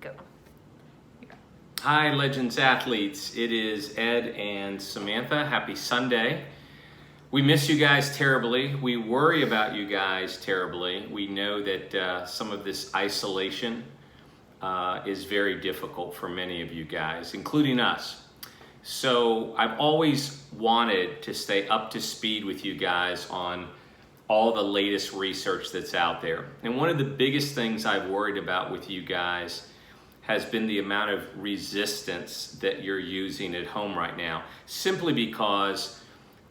Go. Hi, Legends Athletes. It is Ed and Samantha. Happy Sunday. We miss you guys terribly. We worry about you guys terribly. We know that some of this isolation is very difficult for many of you guys, including us. So I've always wanted to stay up to speed with you guys on all the latest research that's out there. And one of the biggest things I've worried about with you guys has been the amount of resistance that you're using at home right now, simply because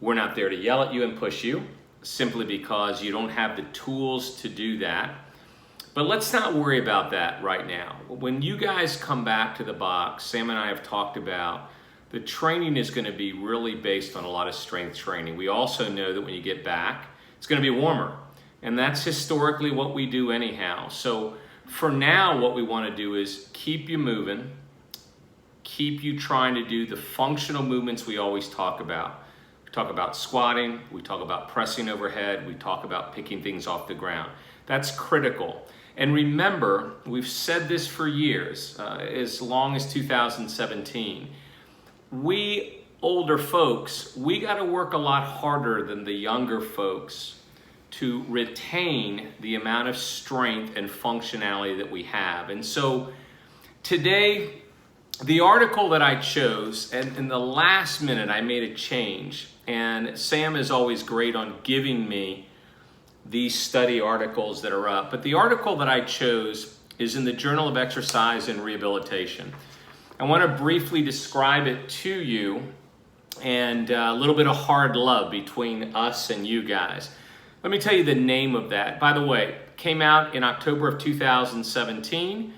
we're not there to yell at you and push you, simply because you don't have the tools to do that. But let's not worry about that right now. When you guys come back to the box, Sam and I have talked about the training is going to be really based on a lot of strength training. We also know that when you get back, it's going to be warmer. And that's historically what we do anyhow. So for now, what we want to do is keep you moving, keep you trying to do the functional movements we always talk about. We talk about squatting, we talk about pressing overhead, we talk about picking things off the ground. That's critical. And remember, we've said this for years, as long as 2017. We older folks, we got to work a lot harder than the younger folks to retain the amount of strength and functionality that we have. And so today, the article that I chose, and in the last minute I made a change, and Sam is always great on giving me these study articles that are up, but the article that I chose is in the Journal of Exercise and Rehabilitation. I want to briefly describe it to you, and a little bit of hard love between us and you guys. Let me tell you the name of that. By the way, it came out in October of 2017.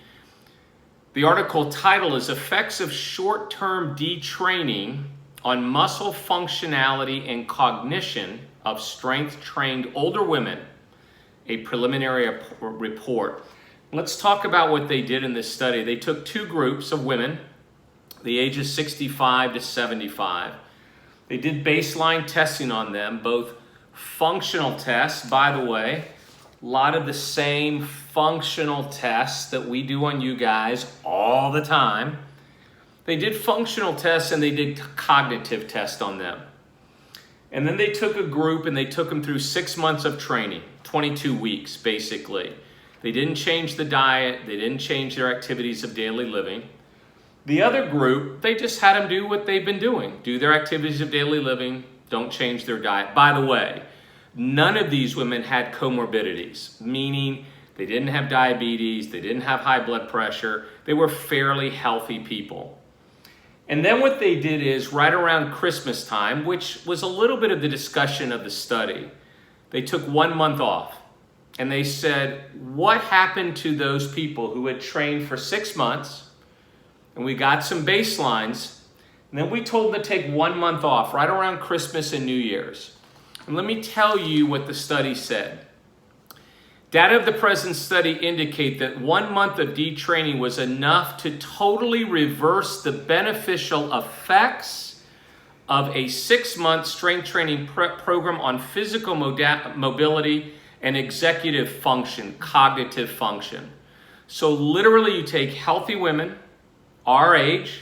The article title is Effects of Short-Term Detraining on Muscle Functionality and Cognition of Strength-Trained Older Women, a preliminary report. Let's talk about what they did in this study. They took two groups of women, the ages 65 to 75. They did baseline testing on them, both functional tests. By the way, a lot of the same functional tests that we do on you guys all the time. They did functional tests and they did cognitive tests on them. And then they took a group and they took them through 6 months of training, 22 weeks basically. They didn't change the diet, they didn't change their activities of daily living. The other group, they just had them do what they've been doing, do their activities of daily living, don't change their diet. By the way, none of these women had comorbidities, meaning they didn't have diabetes, they didn't have high blood pressure, they were fairly healthy people. And then what they did is right around Christmas time, which was a little bit of the discussion of the study, they took 1 month off. And they said, what happened to those people who had trained for 6 months? And we got some baselines. And then we told them to take 1 month off right around Christmas and New Year's. And let me tell you what the study said. Data of the present study indicate that 1 month of detraining was enough to totally reverse the beneficial effects of a 6-month strength training program on physical mobility and executive function, cognitive function. So literally you take healthy women, our age,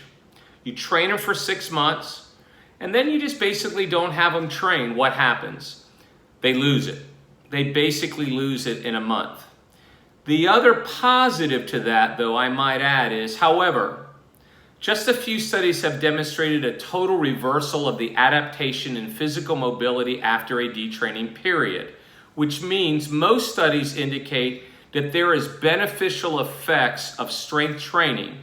you train them for 6 months, and then you just basically don't have them train. What happens? They lose it. They basically lose it in a month. The other positive to that, though, I might add is, however, just a few studies have demonstrated a total reversal of the adaptation in physical mobility after a detraining period, which means most studies indicate that there is beneficial effects of strength training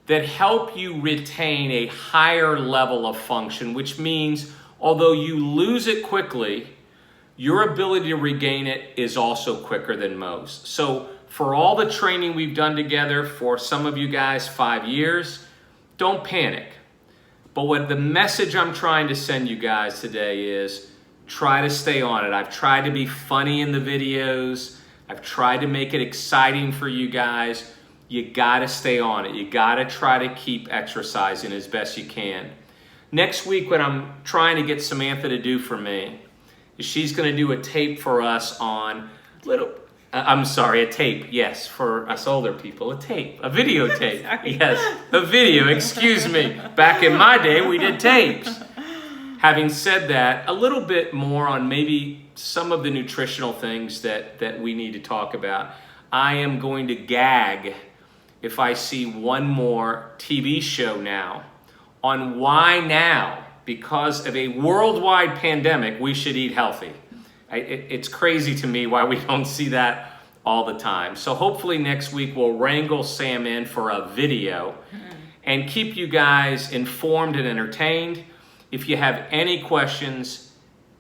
that help you retain a higher level of function, which means although you lose it quickly, your ability to regain it is also quicker than most. So for all the training we've done together, for some of you guys 5 years, don't panic. But what the message I'm trying to send you guys today is try to stay on it. I've tried to be funny in the videos. I've tried to make it exciting for you guys. You gotta stay on it. You gotta try to keep exercising as best you can. Next week, what I'm trying to get Samantha to do for me is she's gonna do a tape for us on I'm sorry, a tape. Yes, for us older people, a tape, a videotape. Sorry. Yes, a video. Excuse me. Back in my day, we did tapes. Having said that, a little bit more on maybe some of the nutritional things that we need to talk about. I am going to gag if I see one more TV show now on why now, because of a worldwide pandemic, we should eat healthy. It's crazy to me why we don't see that all the time. So hopefully next week we'll wrangle Sam in for a video and keep you guys informed and entertained. If you have any questions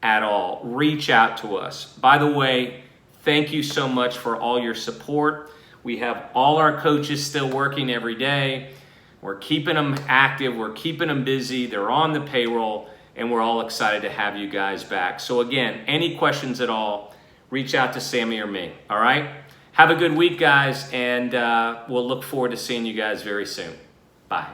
at all, reach out to us. By the way, thank you so much for all your support. We have all our coaches still working every day. We're keeping them active. We're keeping them busy. They're on the payroll, and we're all excited to have you guys back. So again, any questions at all, reach out to Sammy or me, all right? Have a good week, guys, and we'll look forward to seeing you guys very soon. Bye.